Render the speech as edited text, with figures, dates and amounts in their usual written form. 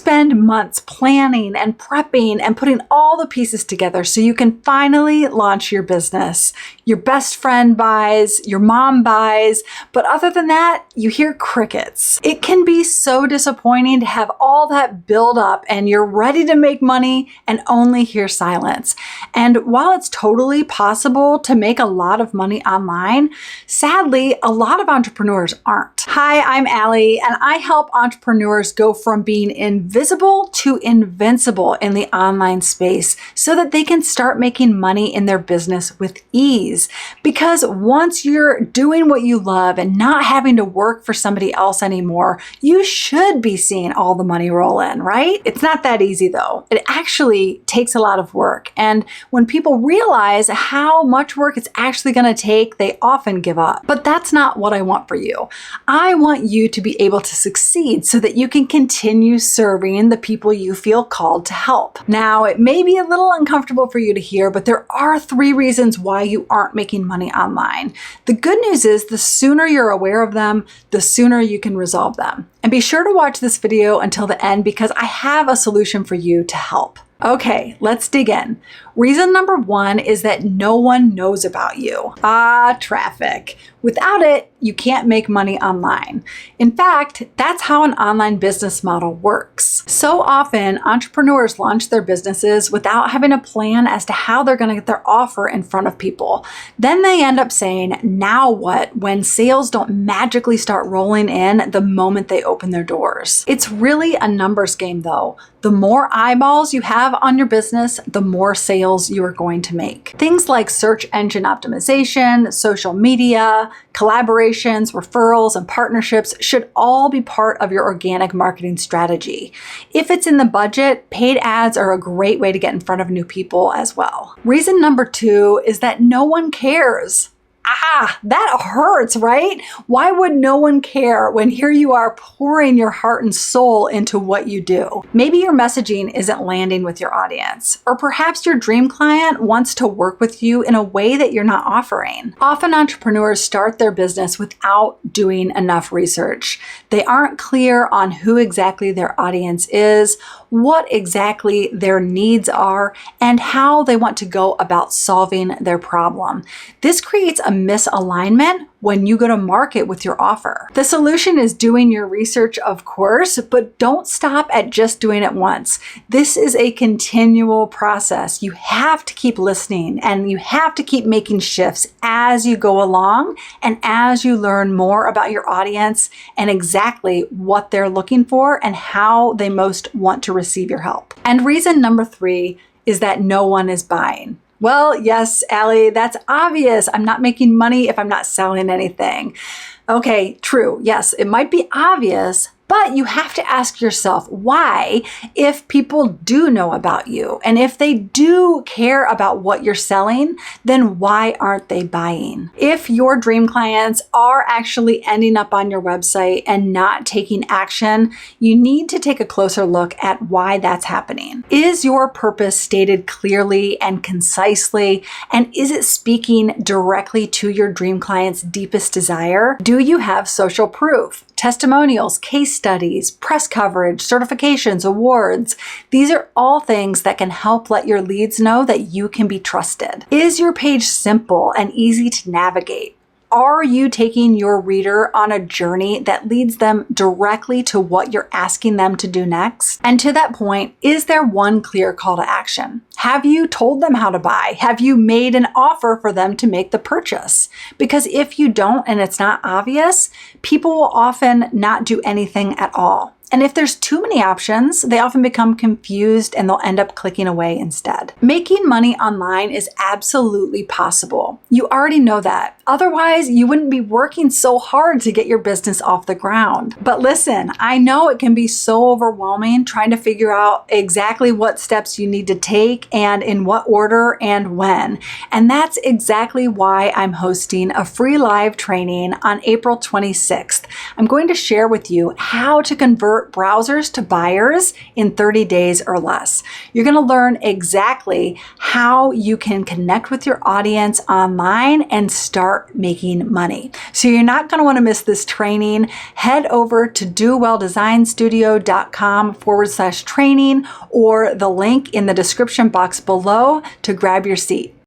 spend months planning and prepping and putting all the pieces together so you can finally launch your business. Your best friend buys, your mom buys, but other than that, you hear crickets. It can be so disappointing to have all that build up and you're ready to make money and only hear silence. And while it's totally possible to make a lot of money online, sadly, a lot of entrepreneurs aren't. Hi, I'm Alli, and I help entrepreneurs go from being invisible to invincible in the online space so that they can start making money in their business with ease. Because once you're doing what you love and not having to work for somebody else anymore, you should be seeing all the money roll in, right? It's not that easy though. It actually takes a lot of work. And when people realize how much work it's actually going to take, they often give up. But that's not what I want for you. I want you to be able to succeed so that you can continue serving the people you feel called to help. Now, it may be a little uncomfortable for you to hear, but there are 3 reasons why you aren't making money online. The good news is the sooner you're aware of them, the sooner you can resolve them. And be sure to watch this video until the end because I have a solution for you to help. Okay, let's dig in. Reason number 1 is that no one knows about you. Traffic. Without it, you can't make money online. In fact, that's how an online business model works. So often, entrepreneurs launch their businesses without having a plan as to how they're going to get their offer in front of people. Then they end up saying, now what, when sales don't magically start rolling in the moment they open their doors. It's really a numbers game though. The more eyeballs you have on your business, the more sales you are going to make. Things like search engine optimization, social media, collaborations, referrals, and partnerships should all be part of your organic marketing strategy. If it's in the budget, paid ads are a great way to get in front of new people as well. Reason number 2 is that no one cares. That hurts, right? Why would no one care when here you are pouring your heart and soul into what you do? Maybe your messaging isn't landing with your audience, or perhaps your dream client wants to work with you in a way that you're not offering. Often entrepreneurs start their business without doing enough research. They aren't clear on who exactly their audience is, what exactly their needs are, and how they want to go about solving their problem. This creates a misalignment when you go to market with your offer. The solution is doing your research, of course, but don't stop at just doing it once. This is a continual process. You have to keep listening and you have to keep making shifts as you go along and as you learn more about your audience and exactly what they're looking for and how they most want to receive your help. And reason number 3 is that no one is buying. Well, yes, Alli, that's obvious. I'm not making money if I'm not selling anything. Okay, true. Yes, it might be obvious, but you have to ask yourself why if people do know about you and if they do care about what you're selling, then why aren't they buying? If your dream clients are actually ending up on your website and not taking action, you need to take a closer look at why that's happening. Is your purpose stated clearly and concisely? And is it speaking directly to your dream client's deepest desire? Do you have social proof, testimonials, case studies, press coverage, certifications, awards? These are all things that can help let your leads know that you can be trusted. Is your page simple and easy to navigate? Are you taking your reader on a journey that leads them directly to what you're asking them to do next? And to that point, is there one clear call to action? Have you told them how to buy? Have you made an offer for them to make the purchase? Because if you don't and it's not obvious, people will often not do anything at all. And if there's too many options, they often become confused and they'll end up clicking away instead. Making money online is absolutely possible. You already know that. Otherwise, you wouldn't be working so hard to get your business off the ground. But listen, I know it can be so overwhelming trying to figure out exactly what steps you need to take and in what order and when. And that's exactly why I'm hosting a free live training on April 26th. I'm going to share with you how to convert convert browsers to buyers in 30 days or less. You're going to learn exactly how you can connect with your audience online and start making money. So you're not going to want to miss this training. Head over to dowelldesignstudio.com/training or the link in the description box below to grab your seat.